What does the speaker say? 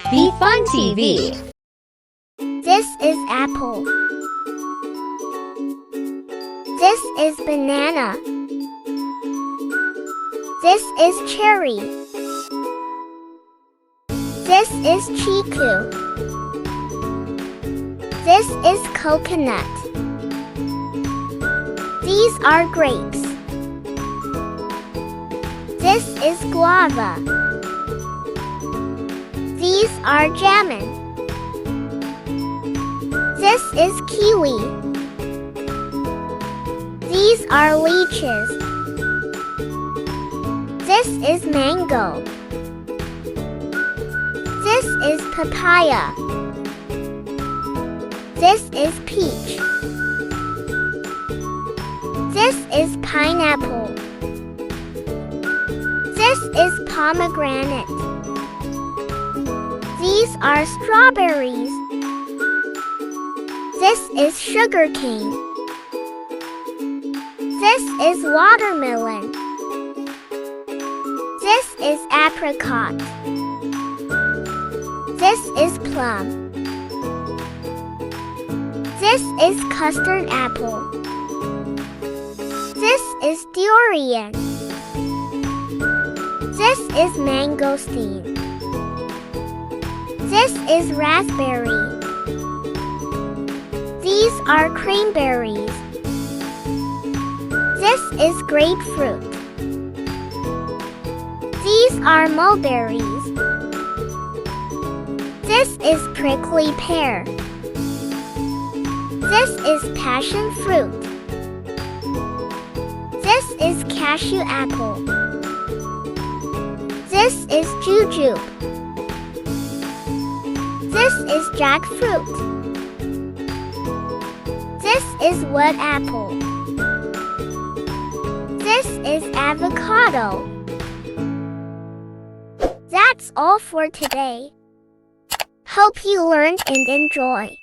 Be Fun TV. This is apple. This is banana. This is cherry. This is chiku. This is coconut. These are grapes. This is guava. These are jamun. This is kiwi. These are lychees. This is mango. This is papaya. This is peach. This is pineapple. This is pomegranate. These are strawberries. This is sugarcane. This is watermelon. This is apricot. This is plum. This is custard apple. This is durian. This is mangosteen. This is raspberry. These are cranberries. This is grapefruit. These are mulberries. This is prickly pear. This is passion fruit. This is cashew apple. This is jujube. This is jackfruit. This is wood apple. This is avocado. That's all for today. Hope you learned and enjoy.